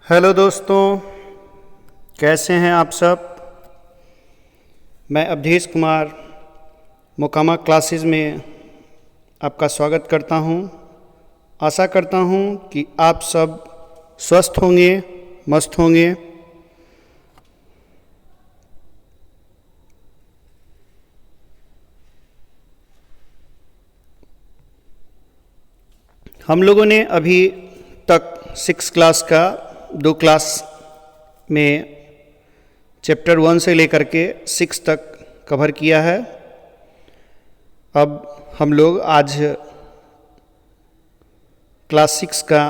Hello दोस्तों, कैसे हैं आप सब। मैं अवधेश कुमार मोकामा क्लासेस में आपका स्वागत करता हूं। आशा करता हूं कि आप सब स्वस्थ होंगे, मस्त होंगे। हम लोगों ने अभी तक 6 क्लास का 2 क्लास में चैप्टर 1 से लेकर के 6 तक कवर किया है। अब हम लोग आज क्लास 6 का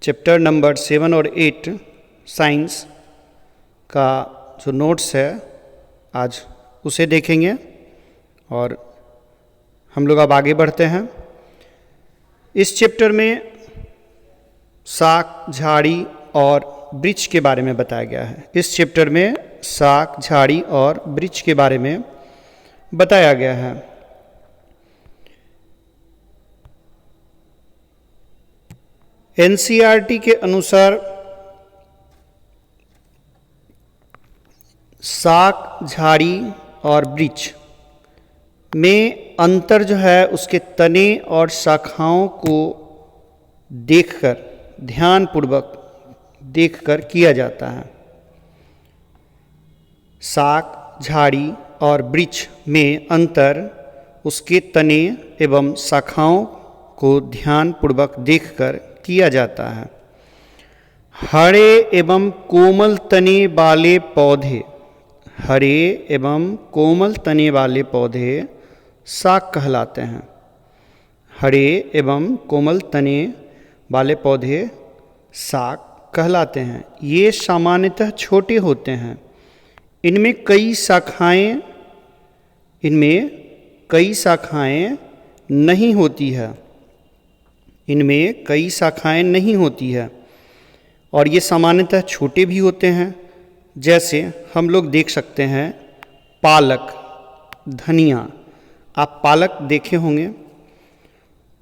चैप्टर नंबर 7 और 8 साइंस का जो नोट्स है आज उसे देखेंगे और हम लोग अब आगे बढ़ते हैं। इस चैप्टर में शाक, झाड़ी और वृक्ष के बारे में बताया गया है। इस चैप्टर में शाक, झाड़ी और वृक्ष के बारे में बताया गया है। एनसीईआरटी के अनुसार शाक, झाड़ी और वृक्ष में अंतर जो है उसके तने और शाखाओं को देखकर, ध्यानपूर्वक देखकर किया जाता है। शाक, झाड़ी और वृक्ष में अंतर उसके तने एवं शाखाओं को ध्यानपूर्वक देखकर किया जाता है। हरे एवं कोमल तने वाले पौधे, हरे एवं कोमल तने वाले पौधे शाक कहलाते हैं। हरे एवं कोमल तने वाले पौधे शाक कहलाते हैं। ये सामान्यतः छोटे होते हैं। इनमें कई शाखाएं नहीं होती है। इनमें कई शाखाएं नहीं होती है और ये सामान्यतः छोटे भी होते हैं। जैसे हम लोग देख सकते हैं पालक, धनिया। आप पालक देखे होंगे।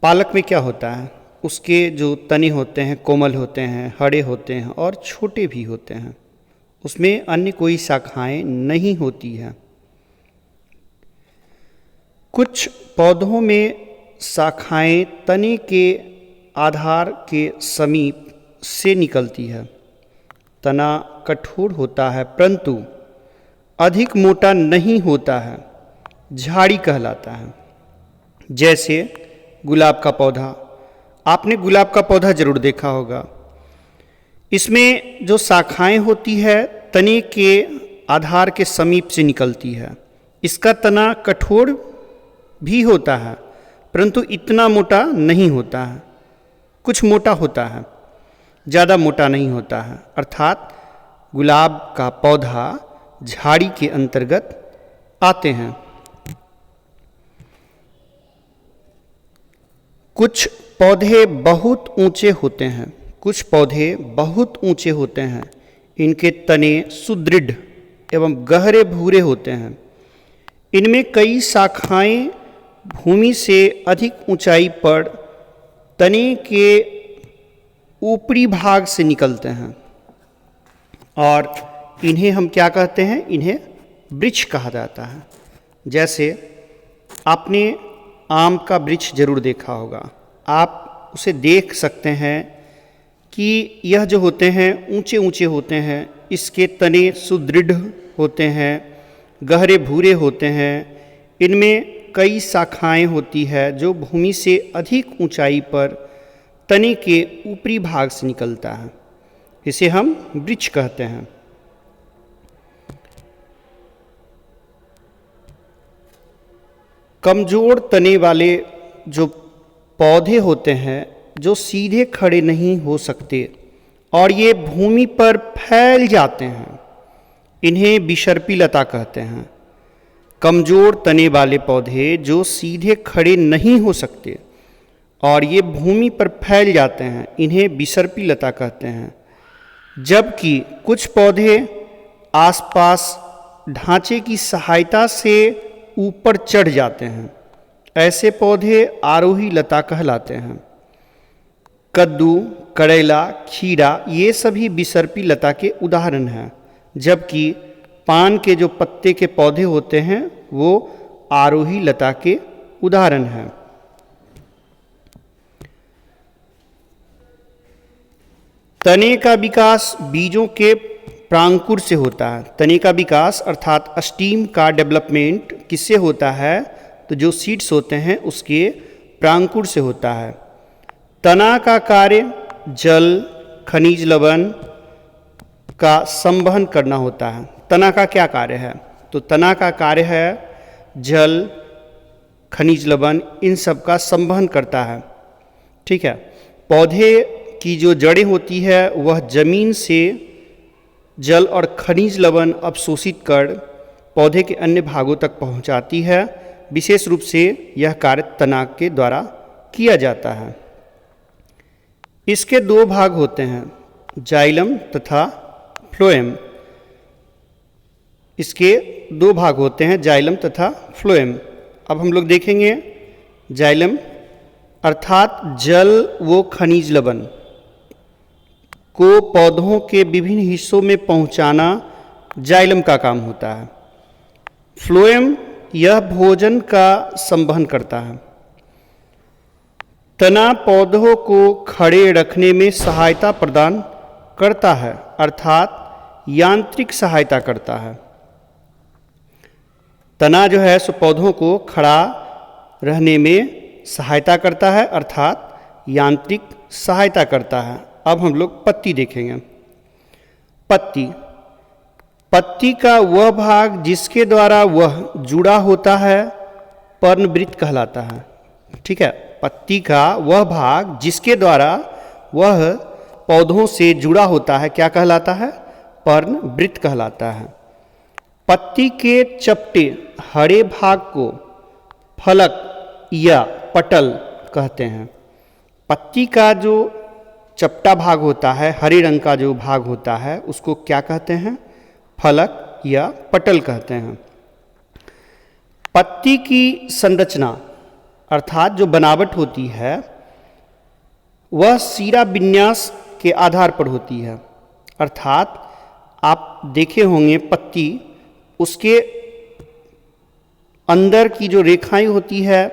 पालक में क्या होता है, उसके जो तने होते हैं कोमल होते हैं, हरे होते हैं और छोटे भी होते हैं। उसमें अन्य कोई शाखाएं नहीं होती है। कुछ पौधों में शाखाएं तने के आधार के समीप से निकलती है। तना कठोर होता है परंतु अधिक मोटा नहीं होता है, झाड़ी कहलाता है। जैसे गुलाब का पौधा, आपने गुलाब का पौधा जरूर देखा होगा। इसमें जो शाखाएं होती है तने के आधार के समीप से निकलती है। इसका तना कठोर भी होता है परंतु इतना मोटा नहीं होता है। कुछ मोटा होता है, ज़्यादा मोटा नहीं होता है। अर्थात गुलाब का पौधा झाड़ी के अंतर्गत आते हैं। कुछ पौधे बहुत ऊंचे होते हैं। कुछ पौधे बहुत ऊंचे होते हैं। इनके तने सुदृढ़ एवं गहरे भूरे होते हैं। इनमें कई शाखाएं भूमि से अधिक ऊंचाई पर तने के ऊपरी भाग से निकलते हैं और इन्हें हम क्या कहते हैं, इन्हें वृक्ष कहा जाता है। जैसे आपने आम का वृक्ष जरूर देखा होगा। आप उसे देख सकते हैं कि यह जो होते हैं ऊंचे ऊंचे होते हैं। इसके तने सुदृढ़ होते हैं, गहरे भूरे होते हैं। इनमें कई शाखाएं होती है जो भूमि से अधिक ऊंचाई पर तने के ऊपरी भाग से निकलता है। इसे हम वृक्ष कहते हैं। कमजोर तने वाले जो पौधे होते हैं जो सीधे खड़े नहीं हो सकते और ये भूमि पर फैल जाते हैं, इन्हें विसर्पी लता कहते हैं। कमजोर तने वाले पौधे जो सीधे खड़े नहीं हो सकते और ये भूमि पर फैल जाते हैं, इन्हें विसर्पी लता कहते हैं। जबकि कुछ पौधे आसपास ढांचे की सहायता से ऊपर चढ़ जाते हैं। ऐसे पौधे आरोही लता कहलाते हैं। कद्दू, करेला, खीरा ये सभी बिसर्पी लता के उदाहरण हैं, जबकि पान के जो पत्ते के पौधे होते हैं वो आरोही लता के उदाहरण हैं। तने का विकास बीजों के प्रांकुर से होता है। तने का विकास अर्थात स्टीम का डेवलपमेंट किससे होता है? तो जो सीड्स होते हैं उसके प्रांकुर से होता है। तना का कार्य जल, खनिज लवण का संवहन करना होता है। तना का क्या कार्य है? तो तना का कार्य है जल, खनिज लवण इन सब का संवहन करता है। ठीक है। पौधे की जो जड़ें होती है वह जमीन से जल और खनिज लवण अवशोषित कर पौधे के अन्य भागों तक पहुंचाती है। विशेष रूप से यह कार्य तना के द्वारा किया जाता है। इसके दो भाग होते हैं, जाइलम तथा फ्लोएम। इसके दो भाग होते हैं, जाइलम तथा फ्लोएम। अब हम लोग देखेंगे जाइलम अर्थात जल व खनिज लवण को पौधों के विभिन्न हिस्सों में पहुंचाना जाइलम का काम होता है। फ्लोएम यह भोजन का संवहन करता है। तना पौधों को खड़े रखने में सहायता प्रदान करता है अर्थात यांत्रिक सहायता करता है। तना जो है सो पौधों को खड़ा रहने में सहायता करता है अर्थात यांत्रिक सहायता करता है। अब हम लोग पत्ती देखेंगे। पत्ती, पत्ती का वह भाग जिसके द्वारा वह जुड़ा होता है पर्णवृत्त कहलाता है। ठीक है। पत्ती का वह भाग जिसके द्वारा वह पौधों से जुड़ा होता है क्या कहलाता है? पर्णवृत्त कहलाता है। पत्ती के चपटे हरे भाग को फलक या पटल कहते हैं। पत्ती का जो चपटा भाग होता है, हरे रंग का जो भाग होता है उसको क्या कहते हैं? फलक या पटल कहते हैं। पत्ती की संरचना अर्थात जो बनावट होती है वह सीरा विन्यास के आधार पर होती है। अर्थात आप देखे होंगे पत्ती, उसके अंदर की जो रेखाएं होती है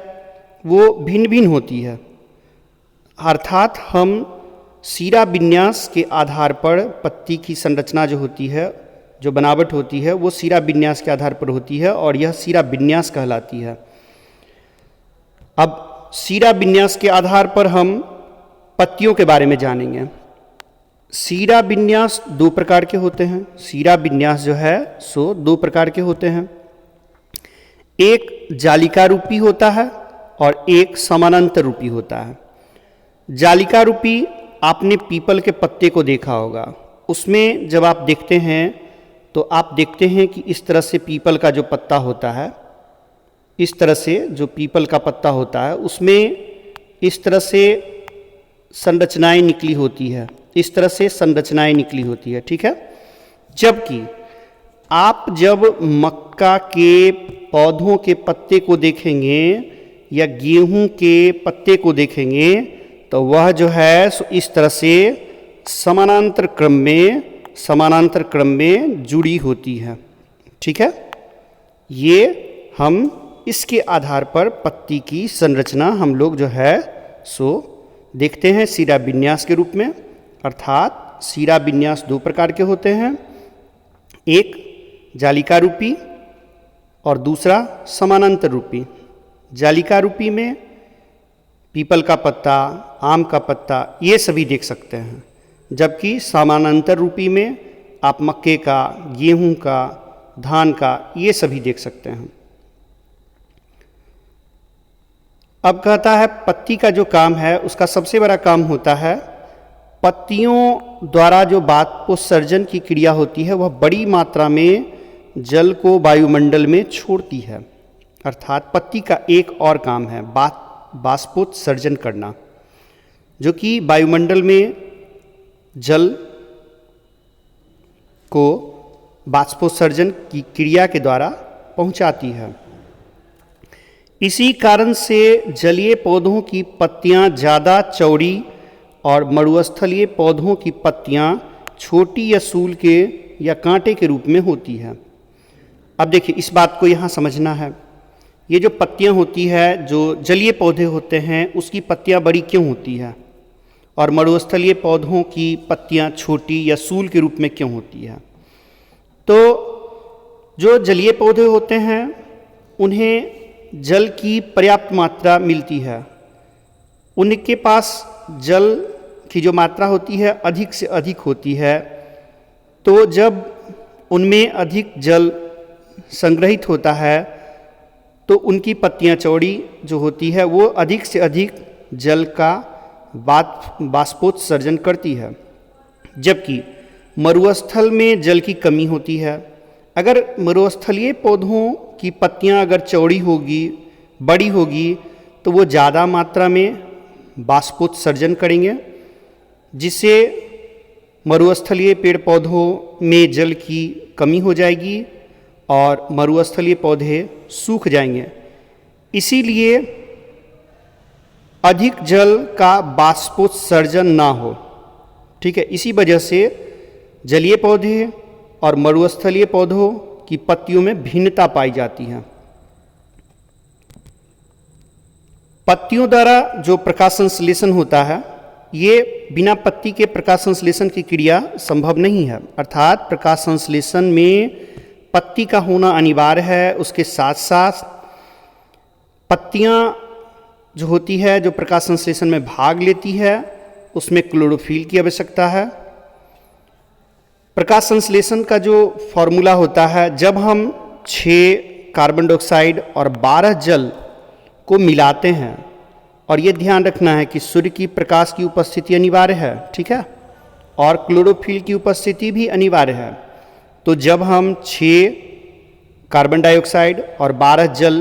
वो भिन्न भिन्न होती है। अर्थात हम सीरा विन्यास के आधार पर पत्ती की संरचना जो होती है, जो बनावट होती है वो सीरा विन्यास के आधार पर होती है और यह सीरा विन्यास कहलाती है। अब सीरा विन्यास के आधार पर हम पत्तियों के बारे में जानेंगे। सीरा विन्यास दो प्रकार के होते हैं। सीरा विन्यास जो है सो दो प्रकार के होते हैं। एक जालिका रूपी होता है और एक समानांतर रूपी होता है। जालिका रूपी आपने पीपल के पत्ते को देखा होगा। उसमें जब आप देखते हैं तो आप देखते हैं कि इस तरह से पीपल का जो पत्ता होता है, इस तरह से जो पीपल का पत्ता होता है उसमें इस तरह से संरचनाएं निकली होती है, इस तरह से संरचनाएं निकली होती है। ठीक है। जबकि आप जब मक्का के पौधों के पत्ते को देखेंगे या गेहूं के पत्ते को देखेंगे तो वह जो है इस तरह से समानांतर क्रम में जुड़ी होती है। ठीक है। ये हम इसके आधार पर पत्ती की संरचना हम लोग जो है सो देखते हैं सीरा विन्यास के रूप में। अर्थात सीरा विन्यास दो प्रकार के होते हैं, एक जालिका रूपी और दूसरा समानांतर रूपी। जालिका रूपी में पीपल का पत्ता, आम का पत्ता ये सभी देख सकते हैं, जबकि समानांतर रूपी में आप मक्के का, गेहूं का, धान का ये सभी देख सकते हैं। अब कहता है पत्ती का जो काम है उसका सबसे बड़ा काम होता है पत्तियों द्वारा जो बाष्पोत्सर्जन की क्रिया होती है वह बड़ी मात्रा में जल को वायुमंडल में छोड़ती है। अर्थात पत्ती का एक और काम है बाष्पोत्सर्जन करना, जो कि वायुमंडल में जल को बाष्पोत्सर्जन की क्रिया के द्वारा पहुंचाती है। इसी कारण से जलीय पौधों की पत्तियां ज़्यादा चौड़ी और मरुस्थलीय पौधों की पत्तियां छोटी या सूल के या कांटे के रूप में होती है। अब देखिए इस बात को यहाँ समझना है, ये जो पत्तियां होती है जो जलीय पौधे होते हैं उसकी पत्तियां बड़ी क्यों होती है और मरुस्थलीय पौधों की पत्तियां छोटी या सूल के रूप में क्यों होती है। तो जो जलीय पौधे होते हैं उन्हें जल की पर्याप्त मात्रा मिलती है, उनके पास जल की जो मात्रा होती है अधिक से अधिक होती है। तो जब उनमें अधिक जल संग्रहित होता है तो उनकी पत्तियां चौड़ी जो होती है वो अधिक से अधिक जल का बाष्पोत्सर्जन करती है, जबकि मरुस्थल में जल की कमी होती है। अगर मरुस्थलीय पौधों की पत्तियां अगर चौड़ी होगी, बड़ी होगी, तो वो ज़्यादा मात्रा में बाष्पोत्सर्जन करेंगे, जिससे मरुस्थलीय पेड़ पौधों में जल की कमी हो जाएगी और मरुस्थलीय पौधे सूख जाएंगे। इसीलिए अधिक जल का बाष्पोत्सर्जन ना हो, ठीक है। इसी वजह से जलीय पौधे और मरुस्थलीय पौधों की पत्तियों में भिन्नता पाई जाती है। पत्तियों द्वारा जो प्रकाश संश्लेषण होता है ये बिना पत्ती के प्रकाश संश्लेषण की क्रिया संभव नहीं है, अर्थात प्रकाश संश्लेषण में पत्ती का होना अनिवार्य है। उसके साथ साथ पत्तियां जो होती है जो प्रकाश संश्लेषण में भाग लेती है उसमें क्लोरोफिल की आवश्यकता है। प्रकाश संश्लेषण का जो फॉर्मूला होता है, जब हम 6 कार्बन डाइऑक्साइड और 12 जल को मिलाते हैं, और ये ध्यान रखना है कि सूर्य की प्रकाश की उपस्थिति अनिवार्य है, ठीक है, और क्लोरोफिल की उपस्थिति भी अनिवार्य है। तो जब हम 6 कार्बन डाइऑक्साइड और 12 जल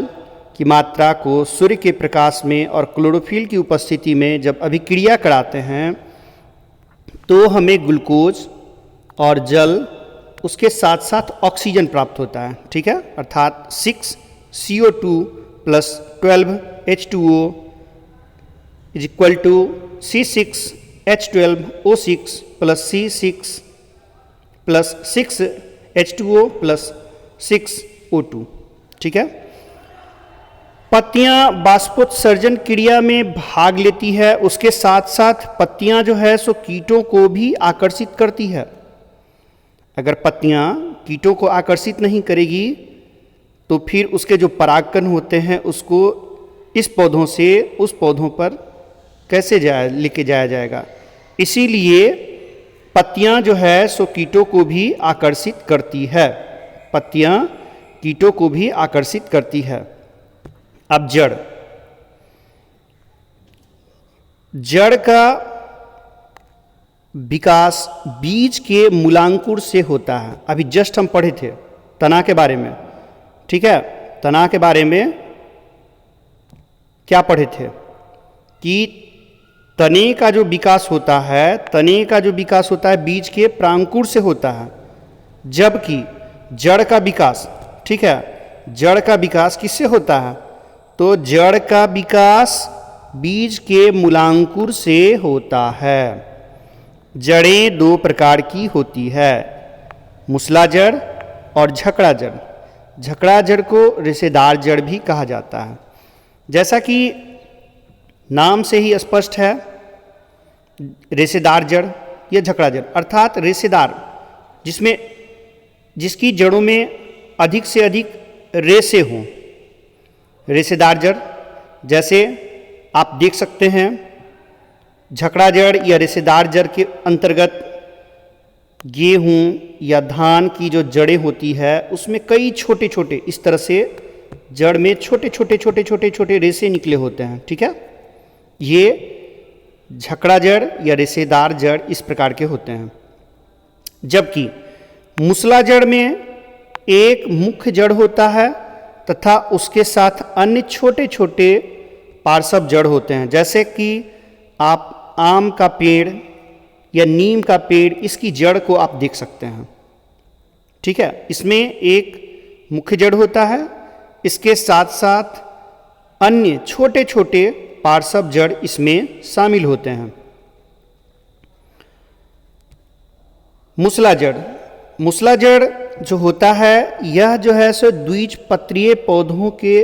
की मात्रा को सूर्य के प्रकाश में और क्लोरोफिल की उपस्थिति में जब अभिक्रिया कराते हैं तो हमें ग्लूकोज और जल उसके साथ साथ ऑक्सीजन प्राप्त होता है, ठीक है, अर्थात 6 CO2 plus 12 H2O is equal to C6 H12O6 plus C6 plus 6 H2O plus 6 O2, ठीक है। पत्तियां बाष्पोत्सर्जन क्रिया में भाग लेती है, उसके साथ साथ पत्तियां जो है सो कीटों को भी आकर्षित करती है। अगर पत्तियां कीटों को आकर्षित नहीं करेगी तो फिर उसके जो परागकण होते हैं उसको इस पौधों से उस पौधों पर कैसे लेके जाया जाएगा। इसीलिए पत्तियां जो है सो कीटों को भी आकर्षित करती है, पत्तियां कीटों को भी आकर्षित करती है। अब जड़ का विकास बीज के मूलांकुर से होता है। अभी जस्ट हम पढ़े थे तना के बारे में, ठीक है। तना के बारे में क्या पढ़े थे कि तने का जो विकास होता है, तने का जो विकास होता है बीज के प्रांकुर से होता है, जबकि जड़ का विकास, ठीक है, जड़ का विकास किससे होता है? तो जड़ का विकास बीज के मूलांकुर से होता है। जड़ें 2 प्रकार की होती है, मूसला जड़ और झकड़ा जड़। झकड़ा जड़ को रेशेदार जड़ भी कहा जाता है। जैसा कि नाम से ही स्पष्ट है, रेशेदार जड़ या झकड़ा जड़ अर्थात रेशेदार, जिसकी जड़ों में अधिक से अधिक रेशे हों, रेशेदार जड़। जैसे आप देख सकते हैं झकड़ा जड़ या रेशेदार जड़ के अंतर्गत गेहूं या धान की जो जड़ें होती है उसमें कई छोटे छोटे इस तरह से जड़ में छोटे छोटे छोटे छोटे छोटे रेशे निकले होते हैं, ठीक है। ये झकड़ा जड़ या रेशेदार जड़ इस प्रकार के होते हैं। जबकि मूसला जड़ में एक मुख्य जड़ होता है तथा उसके साथ अन्य छोटे छोटे पार्श्व जड़ होते हैं। जैसे कि आप आम का पेड़ या नीम का पेड़, इसकी जड़ को आप देख सकते हैं, ठीक है। इसमें एक मुख्य जड़ होता है, इसके साथ साथ अन्य छोटे छोटे पार्श्व जड़ इसमें शामिल होते हैं। मूसलाजड़, मूसलाजड़ जो होता है यह जो है सो द्विबीजपत्रीय पौधों के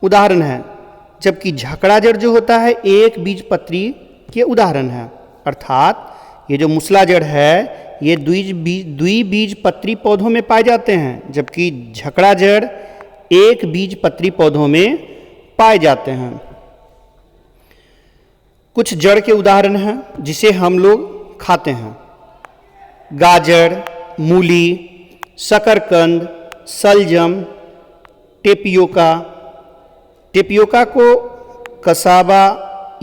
उदाहरण है, जबकि झकड़ाजड़ जो होता है एक बीजपत्री के उदाहरण है। अर्थात ये जो मूसलाजड़ है ये द्विबीजपत्री पौधों में पाए जाते हैं, जबकि झकड़ाजड़ एक बीजपत्री पौधों में पाए जाते हैं। कुछ जड़ के उदाहरण हैं जिसे हम लोग खाते हैं: गाजर, मूली, शकरकंद, सलजम, टेपियोका। टेपियोका को कसावा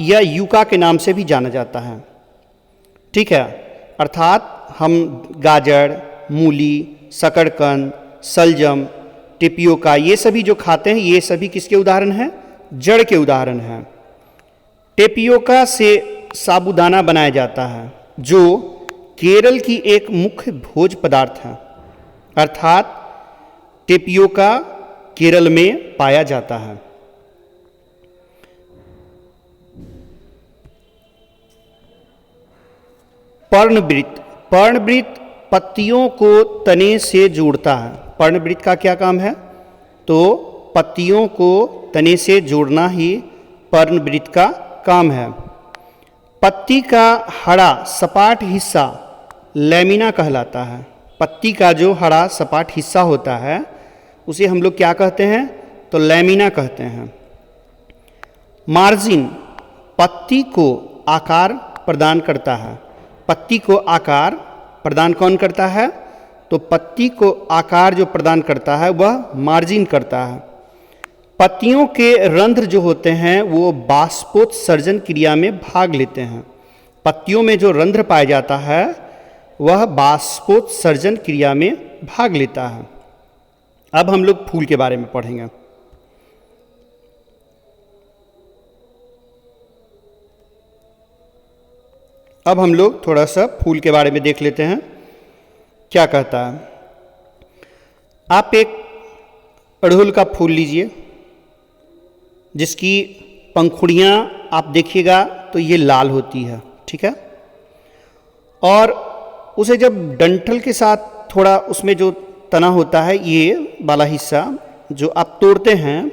या यूका के नाम से भी जाना जाता है। ठीक है, अर्थात हम गाजर, मूली, शकरकंद, सलजम, टेपियोका ये सभी जो खाते हैं ये सभी किसके उदाहरण हैं? जड़ के उदाहरण हैं। टेपियोका से साबूदाना बनाया जाता है जो केरल की एक मुख्य भोज्य पदार्थ है। अर्थात टेपियोका केरल में पाया जाता है। पर्णवृत्त, पर्णवृत्त पत्तियों को तने से जोड़ता है। पर्णवृत्त का क्या काम है? तो पत्तियों को तने से जोड़ना ही पर्णवृत्त का काम है। पत्ती का हरा सपाट हिस्सा लैमिना कहलाता है। पत्ती का जो हरा सपाट हिस्सा होता है उसे हम लोग क्या कहते हैं? तो लैमिना कहते हैं। मार्जिन पत्ती को आकार प्रदान करता है। पत्ती को आकार प्रदान कौन करता है? तो पत्ती को आकार जो प्रदान करता है वह मार्जिन करता है। पत्तियों के रंध्र जो होते हैं वो बाष्पोत्सर्जन क्रिया में भाग लेते हैं। पत्तियों में जो रंध्र पाया जाता है वह बाष्पोत्सर्जन क्रिया में भाग लेता है। अब हम लोग फूल के बारे में पढ़ेंगे। अब हम लोग थोड़ा सा फूल के बारे में देख लेते हैं क्या कहता है। आप एक अड़हुल का फूल लीजिए जिसकी पंखुड़ियाँ आप देखिएगा तो ये लाल होती है, ठीक है। और उसे जब डंठल के साथ थोड़ा उसमें जो तना होता है ये वाला हिस्सा जो आप तोड़ते हैं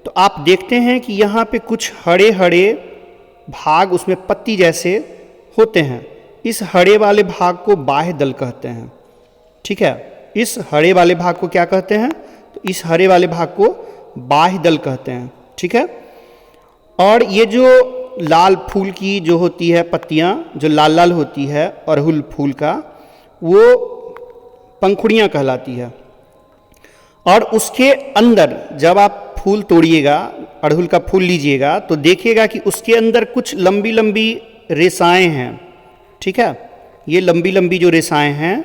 तो आप देखते हैं कि यहाँ पे कुछ हरे हरे भाग उसमें पत्ती जैसे होते हैं। इस हरे वाले भाग को बाह्य दल कहते हैं, ठीक है। इस हरे वाले भाग को क्या कहते हैं? तो इस हरे वाले भाग को बाह्य दल कहते हैं, ठीक है। और ये जो लाल फूल की जो होती है पत्तियाँ जो लाल लाल होती है अड़हुल फूल का वो पंखुड़ियाँ कहलाती है। और उसके अंदर जब आप फूल तोड़िएगा, अड़हुल का फूल लीजिएगा तो देखिएगा कि उसके अंदर कुछ लंबी लंबी रेसाएं हैं, ठीक है। ये लंबी लंबी जो रेसाएं हैं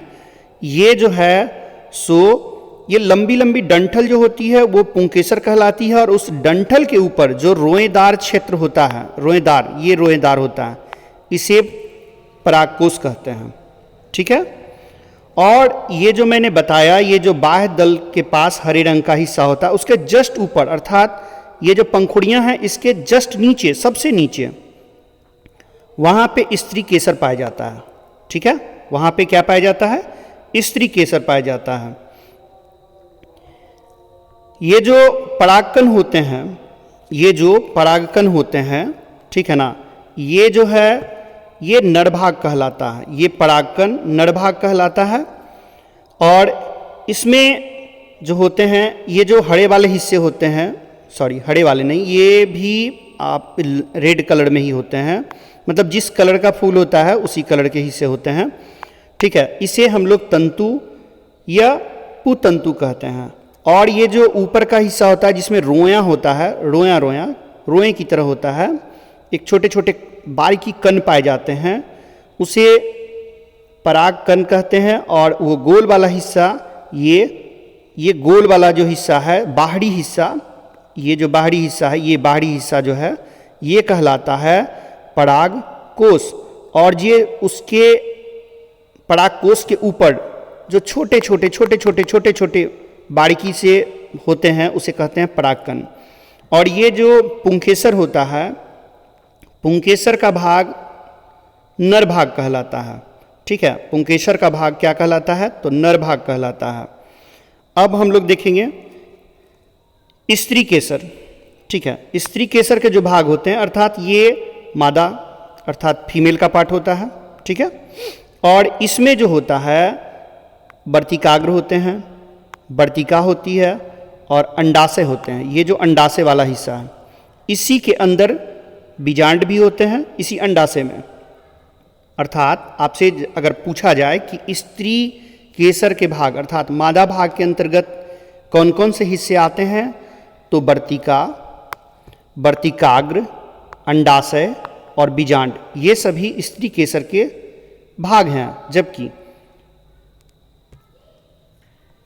ये जो है सो ये लंबी लंबी डंठल जो होती है वो पुंकेसर कहलाती है। और उस डंठल के ऊपर जो रोएदार क्षेत्र होता है, रोएदार, ये रोएदार होता है, इसे परागकोश कहते हैं, ठीक है। और ये जो मैंने बताया ये जो बाह्य दल के पास हरे रंग का हिस्सा होता है उसके जस्ट ऊपर अर्थात ये जो पंखुड़ियाँ हैं इसके जस्ट नीचे, सबसे नीचे वहाँ पे स्त्री केसर पाया जाता है, ठीक है। वहाँ पे क्या पाया जाता है? स्त्री केसर पाया जाता है। ये जो परागकण होते हैं, ये जो परागकण होते हैं, ठीक है ना, ये जो है ये नरभाग कहलाता है। ये परागकण नरभाग कहलाता है। और इसमें जो होते हैं ये जो हरे वाले हिस्से होते हैं, सॉरी हरे वाले नहीं, ये भी आप रेड कलर में ही होते हैं, मतलब जिस कलर का फूल होता है उसी कलर के हिस्से होते हैं, ठीक है। इसे हम लोग तंतु या पुतंतु कहते हैं। और ये जो ऊपर का हिस्सा होता है जिसमें रोया होता है, रोया रोया रोए की तरह होता है, एक छोटे छोटे बारीकी कण पाए जाते हैं, उसे पराग कण कहते हैं। और वो गोल वाला हिस्सा ये गोल वाला जो हिस्सा है बाहरी हिस्सा, ये जो बाहरी हिस्सा है ये बाहरी हिस्सा जो है ये कहलाता है परागकोश। और ये उसके परागकोश के ऊपर जो छोटे छोटे छोटे छोटे छोटे छोटे बारीकी से होते हैं उसे कहते हैं परागकण। और ये जो पुंकेसर होता है, पुंकेसर का भाग नर भाग कहलाता है। ठीक है। पुंकेसर का भाग क्या कहलाता है? तो नर भाग कहलाता है। अब हम लोग देखेंगे स्त्री केसर, ठीक है। स्त्री केसर के जो भाग होते हैं, अर्थात ये मादा अर्थात फीमेल का पार्ट होता है, ठीक है। और इसमें जो होता है वर्तिकाग्र होते हैं, वर्तिका होती है और अंडाशय होते हैं। ये जो अंडाशय वाला हिस्सा है, इसी के अंदर बीजांड भी होते हैं, इसी अंडाशय में। अर्थात आपसे अगर पूछा जाए कि स्त्री केसर के भाग अर्थात मादा भाग के अंतर्गत कौन कौन से हिस्से आते हैं, तो वर्तिका, वर्तिकाग्र, अंडाशय और बीजांड, ये सभी स्त्री केसर के भाग हैं। जबकि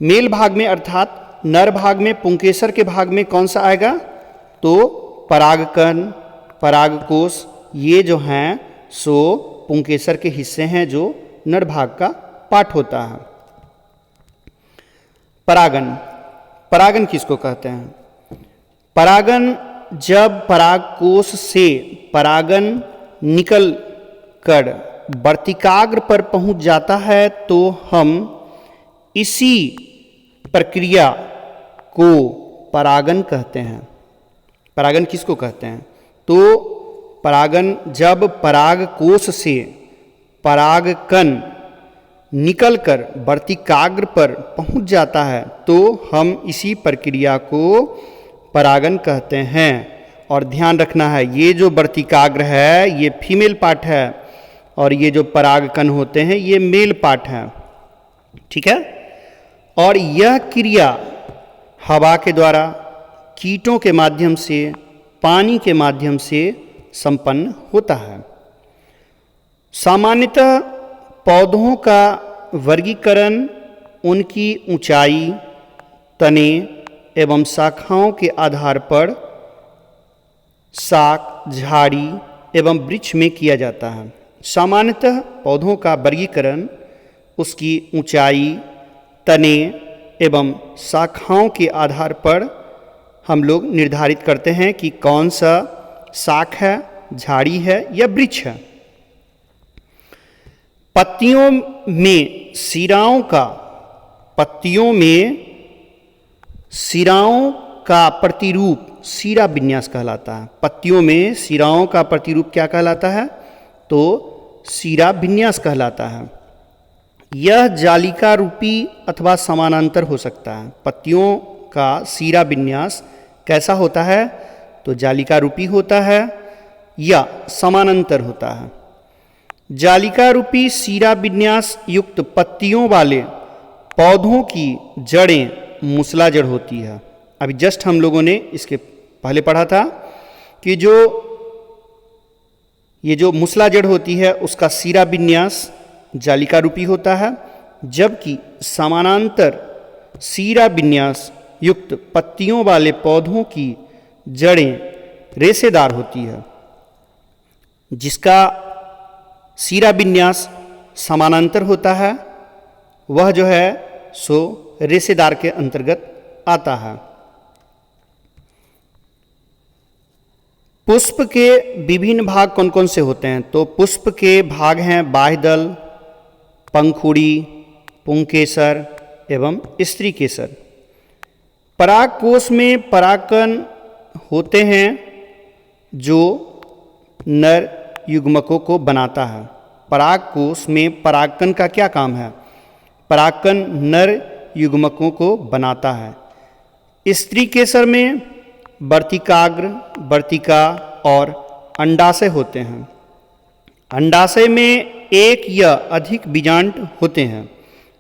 मेल भाग में अर्थात नर भाग में पुंकेसर के भाग में कौन सा आएगा? तो परागकण, परागकोश, ये जो हैं सो पुंकेसर के हिस्से हैं जो नर भाग का पार्ट होता है। परागन, परागन किसको कहते हैं? परागन जब परागकोश से परागन निकल कर वर्तिकाग्र पर पहुंच जाता है तो हम इसी प्रक्रिया को परागन कहते हैं। परागन किसको कहते हैं? तो परागन जब परागकोश से परागकण निकलकर वर्तिकाग्र पर पहुंच जाता है तो हम इसी प्रक्रिया को परागन कहते हैं। और ध्यान रखना है, ये जो वर्तिकाग्र है ये फीमेल पार्ट है और ये जो परागकण होते हैं ये मेल पार्ट है, ठीक है। और यह क्रिया हवा के द्वारा, कीटों के माध्यम से, पानी के माध्यम से संपन्न होता है। सामान्यतः पौधों का वर्गीकरण उनकी ऊंचाई, तने एवं शाखाओं के आधार पर शाक, झाड़ी एवं वृक्ष में किया जाता है। सामान्यतः पौधों का वर्गीकरण उसकी ऊंचाई, तने एवं शाखाओं के आधार पर हम लोग निर्धारित करते हैं कि कौन सा शाख है, झाड़ी है या वृक्ष है। पत्तियों में सिराओं का, पत्तियों में सिराओं का प्रतिरूप सिरा विन्यास कहलाता है। पत्तियों में सिराओं का प्रतिरूप क्या कहलाता है? तो सिरा विन्यास कहलाता है। यह जालिका रूपी अथवा समानांतर हो सकता है। पत्तियों का सिरा विन्यास कैसा होता है? तो जालिका रूपी होता है या समानांतर होता है। जालिका रूपी सिरा विन्यास युक्त पत्तियों वाले पौधों की जड़ें मूसला जड़ होती है। अभी जस्ट हम लोगों ने इसके पहले पढ़ा था कि ये जो मूसला जड़ होती है उसका सिरा विन्यास जालिका रूपी होता है, जबकि समानांतर सिरा विन्यास युक्त पत्तियों वाले पौधों की जड़ें रेशेदार होती है। जिसका सिरा विन्यास समानांतर होता है वह जो है सो रेशेदार के अंतर्गत आता है। पुष्प के विभिन्न भाग कौन कौन से होते हैं? तो पुष्प के भाग हैं बाह्यदल, पंखुड़ी, पुंकेसर एवं स्त्री केसर। परागकोश में परागकण होते हैं जो नर युग्मकों को बनाता है। परागकोश में परागकण का क्या काम है? परागकण नर युग्मकों को बनाता है। स्त्री केसर में वर्तिकाग्र, वर्तिका और अंडाशय होते हैं। अंडाशय में एक या अधिक बीजांड होते हैं।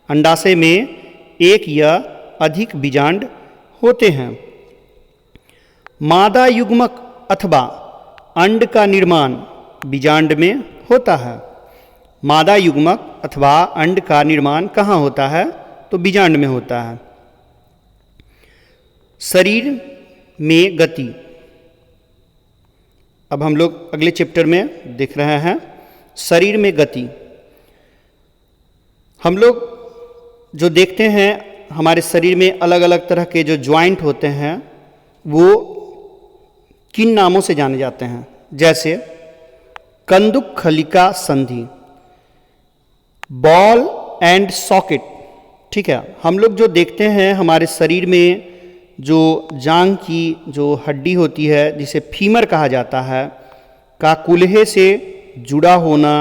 अंडाशय में एक या अधिक बीजांड होते हैं। मादा युग्मक अथवा अंड का निर्माण बीजांड में होता है। मादा युग्मक अथवा अंड का निर्माण कहाँ होता है? तो बीजांड में होता है। शरीर में गति, अब हम लोग अगले चैप्टर में देख रहे हैं शरीर में गति। हम लोग जो देखते हैं हमारे शरीर में अलग अलग तरह के जो ज्वाइंट होते हैं वो किन नामों से जाने जाते हैं? जैसे कंदुक खलिका संधि, बॉल एंड सॉकेट। ठीक है, हम लोग जो देखते हैं हमारे शरीर में जो जांघ की जो हड्डी होती है जिसे फीमर कहा जाता है का कूल्हे से जुड़ा होना,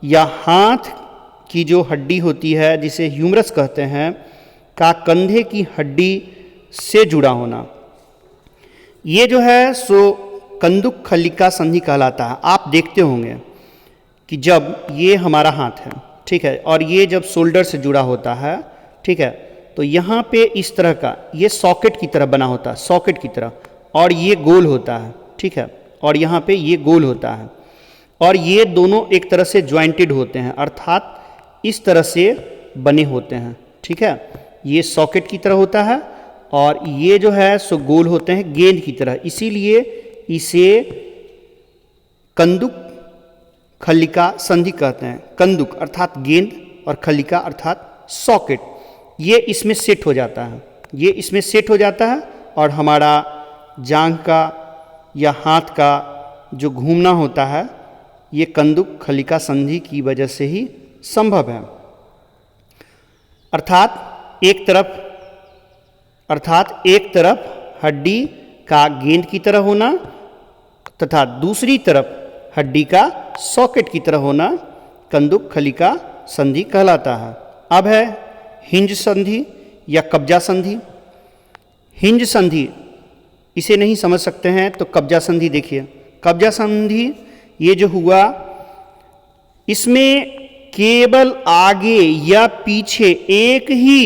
या हाथ की जो हड्डी होती है जिसे ह्यूमरस कहते हैं का कंधे की हड्डी से जुड़ा होना, ये जो है सो कंदुक खल्लिका संधि कहलाता है। आप देखते होंगे कि जब ये हमारा हाथ है, ठीक है, और ये जब शोल्डर से जुड़ा होता है, ठीक है, तो यहाँ पे इस तरह का ये सॉकेट की तरह बना होता है, सॉकेट की तरह, और ये गोल होता है, ठीक है, और यहाँ पे ये गोल होता है, और ये दोनों एक तरह से ज्वाइंटेड होते हैं, अर्थात इस तरह से बने होते हैं। ठीक है, ये सॉकेट की तरह होता है और ये जो है सो गोल होते हैं गेंद की तरह, इसीलिए इसे कंदुक खल्लिका संधि कहते हैं। कंदुक अर्थात गेंद और खल्लिका अर्थात सॉकेट, ये इसमें सेट हो जाता है, ये इसमें सेट हो जाता है और हमारा जांघ का या हाथ का जो घूमना होता है ये कंदुक खल्लिका संधि की वजह से ही संभव है। अर्थात एक तरफ हड्डी का गेंद की तरह होना तथा दूसरी तरफ हड्डी का सॉकेट की तरह होना कंदुक खल्लिका संधि कहलाता है। अब है हिंज संधि या कब्जा संधि। हिंज संधि इसे नहीं समझ सकते हैं तो कब्जा संधि देखिए। कब्जा संधि ये जो हुआ, इसमें केवल आगे या पीछे एक ही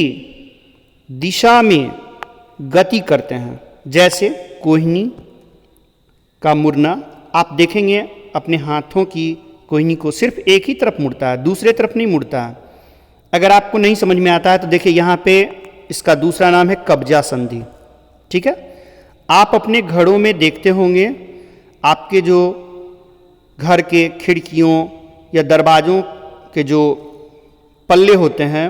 दिशा में गति करते हैं, जैसे कोहनी का मुड़ना। आप देखेंगे अपने हाथों की कोहनी को सिर्फ एक ही तरफ मुड़ता है, दूसरे तरफ नहीं मुड़ता है। अगर आपको नहीं समझ में आता है तो देखिए यहाँ पे इसका दूसरा नाम है कब्जा संधि। ठीक है, आप अपने घरों में देखते होंगे, आपके जो घर के खिड़कियों या दरवाज़ों के जो पल्ले होते हैं,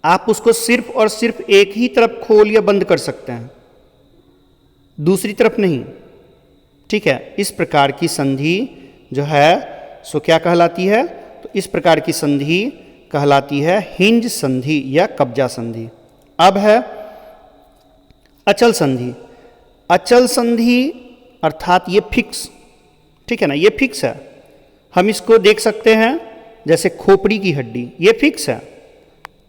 आप उसको सिर्फ और सिर्फ एक ही तरफ खोल या बंद कर सकते हैं, दूसरी तरफ नहीं। ठीक है, इस प्रकार की संधि जो है सो क्या कहलाती है, तो इस प्रकार की संधि कहलाती है हिंज संधि या कब्जा संधि। अब है अचल संधि। अचल संधि अर्थात ये फिक्स, ठीक है ना, ये फिक्स है। हम इसको देख सकते हैं जैसे खोपड़ी की हड्डी, ये फिक्स है।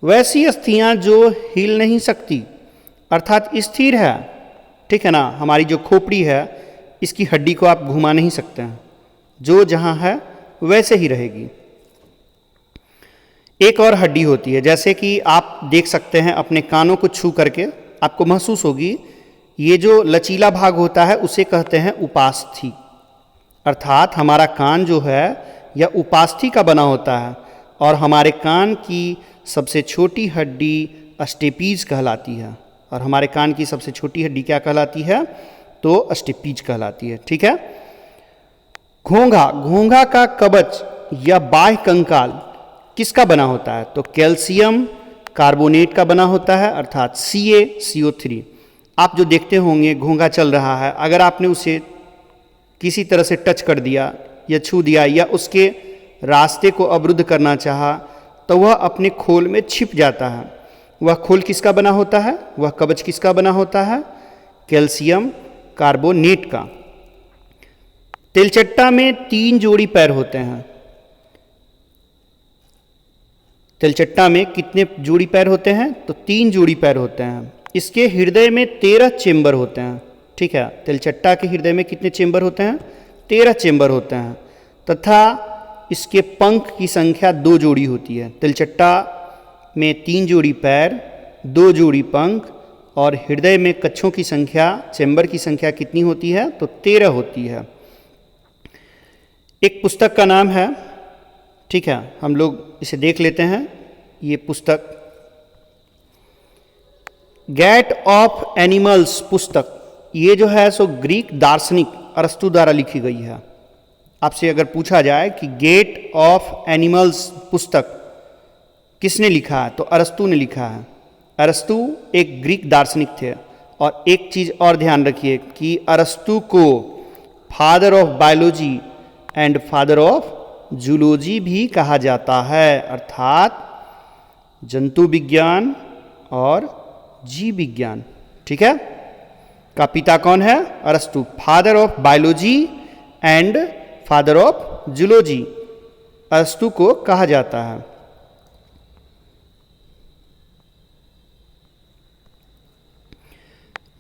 वैसी अस्थियां जो हिल नहीं सकती अर्थात स्थिर है, ठीक है ना, हमारी जो खोपड़ी है इसकी हड्डी को आप घुमा नहीं सकते हैं, जो जहां है वैसे ही रहेगी। एक और हड्डी होती है, जैसे कि आप देख सकते हैं अपने कानों को छू करके आपको महसूस होगी, ये जो लचीला भाग होता है उसे कहते हैं उपास्थि। अर्थात हमारा कान जो है यह उपास्थि का बना होता है और हमारे कान की सबसे छोटी हड्डी स्टेपीज कहलाती है। और हमारे कान की सबसे छोटी हड्डी क्या कहलाती है, तो स्टेपीज कहलाती है। ठीक है, घोंघा। घोंघा का कवच या बाह्य कंकाल किसका बना होता है, तो कैल्शियम कार्बोनेट का बना होता है, अर्थात CaCO3। आप जो देखते होंगे घोंघा चल रहा है, अगर आपने उसे किसी तरह से टच कर दिया या छू दिया या उसके रास्ते को अवरुद्ध करना चाहा तो वह अपने खोल में छिप जाता है। वह खोल किसका बना होता है, वह कवच किसका बना होता है, कैल्शियम कार्बोनेट का। तिलचट्टा में 3 जोड़ी पैर होते हैं। तिलचट्टा में कितने जोड़ी पैर होते हैं, तो 3 जोड़ी पैर होते हैं। इसके हृदय में 13 चेंबर होते हैं। ठीक है, तिलचट्टा के हृदय में कितने चेंबर होते हैं, 13 चेंबर होते हैं, तथा इसके पंख की संख्या 2 जोड़ी होती है। तिलचट्टा में 3 जोड़ी पैर, 2 जोड़ी पंख और हृदय में कक्षों की संख्या, चेंबर की संख्या कितनी होती है, तो 13 होती है। एक पुस्तक का नाम है, ठीक है, हम लोग इसे देख लेते हैं। ये पुस्तक गेट ऑफ एनिमल्स पुस्तक, ये जो है सो ग्रीक दार्शनिक अरस्तु द्वारा लिखी गई है। आपसे अगर पूछा जाए कि गेट ऑफ एनिमल्स पुस्तक किसने लिखा है, तो अरस्तु ने लिखा है। अरस्तु एक ग्रीक दार्शनिक थे। और एक चीज़ और ध्यान रखिए कि अरस्तु को father of biology and father of zoology भी कहा जाता है, अर्थात जंतु विज्ञान और जीव विज्ञान। ठीक है, का पिता कौन है? अरस्तु, father of biology and father of zoology, अरस्तु को कहा जाता है।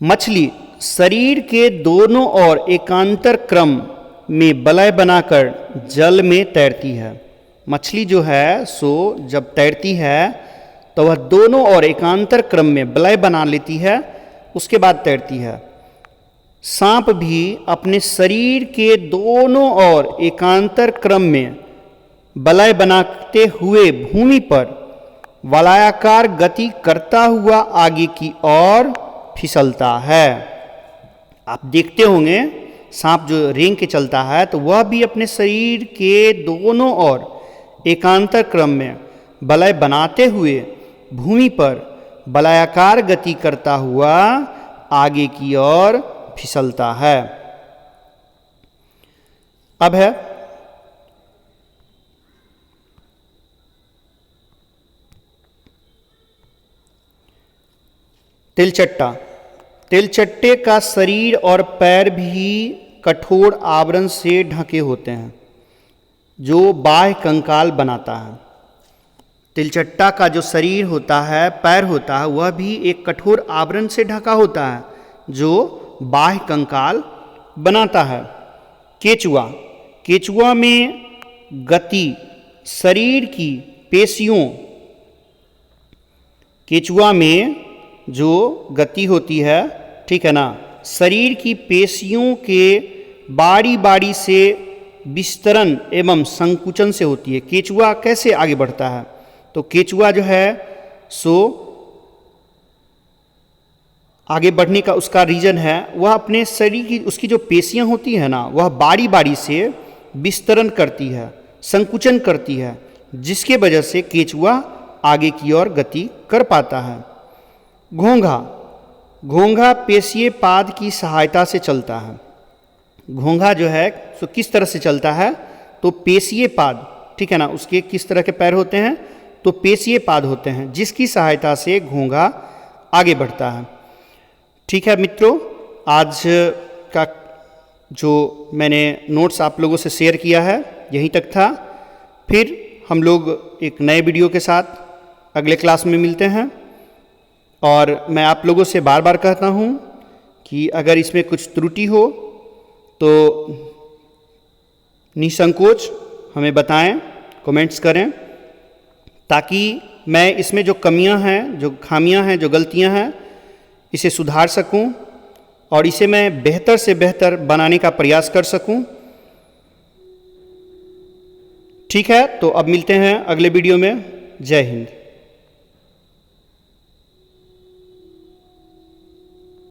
मछली शरीर के दोनों ओर एकांतर क्रम में वलय बनाकर जल में तैरती है। मछली जो है सो जब तैरती है तो वह दोनों ओर एकांतर क्रम में वलय बना लेती है, उसके बाद तैरती है। सांप भी अपने शरीर के दोनों ओर एकांतर क्रम में वलय बनाते हुए भूमि पर वलयाकार गति करता हुआ आगे की ओर फिसलता है। आप देखते होंगे सांप जो रेंग के चलता है तो वह भी अपने शरीर के दोनों ओर एकांतर क्रम में वलय बनाते हुए भूमि पर वलयाकार गति करता हुआ आगे की ओर फिसलता है। अब है तिलचट्टा। तिलचट्टे का शरीर और पैर भी कठोर आवरण से ढके होते हैं जो बाह्य कंकाल बनाता है। तिलचट्टा का जो शरीर होता है, पैर होता है, वह भी एक कठोर आवरण से ढका होता है जो बाह्य कंकाल बनाता है। केचुआ, केचुआ में गति शरीर की पेशियों, केचुआ में जो गति होती है, ठीक है ना, शरीर की पेशियों के बारी बारी से विस्तरण एवं संकुचन से होती है। केचुआ कैसे आगे बढ़ता है? तो केचुआ जो है सो आगे बढ़ने का उसका रीजन है, वह अपने शरीर की उसकी जो पेशियां होती है ना, वह बारी बारी से विस्तरण करती है, संकुचन करती है, जिसके वजह से केचुआ आगे की ओर गति कर पाता है। घोंघा, घोंघा पेशीय पाद की सहायता से चलता है। घोंघा जो है सो किस तरह से चलता है? तो पेशीय पाद, ठीक है ना, उसके किस तरह के पैर होते हैं? तो पेशीय पाद होते हैं, जिसकी सहायता से घोंघा आगे बढ़ता है। ठीक है मित्रों, आज का जो मैंने नोट्स आप लोगों से शेयर किया है यहीं तक था। फिर हम लोग एक नए वीडियो के साथ अगले क्लास में मिलते हैं। और मैं आप लोगों से बार बार कहता हूँ कि अगर इसमें कुछ त्रुटि हो तो निसंकोच हमें बताएं, कमेंट्स करें, ताकि मैं इसमें जो कमियां हैं, जो खामियां हैं, जो गलतियां हैं, इसे सुधार सकूं और इसे मैं बेहतर से बेहतर बनाने का प्रयास कर सकूं। ठीक है, तो अब मिलते हैं अगले वीडियो में। जय हिंद।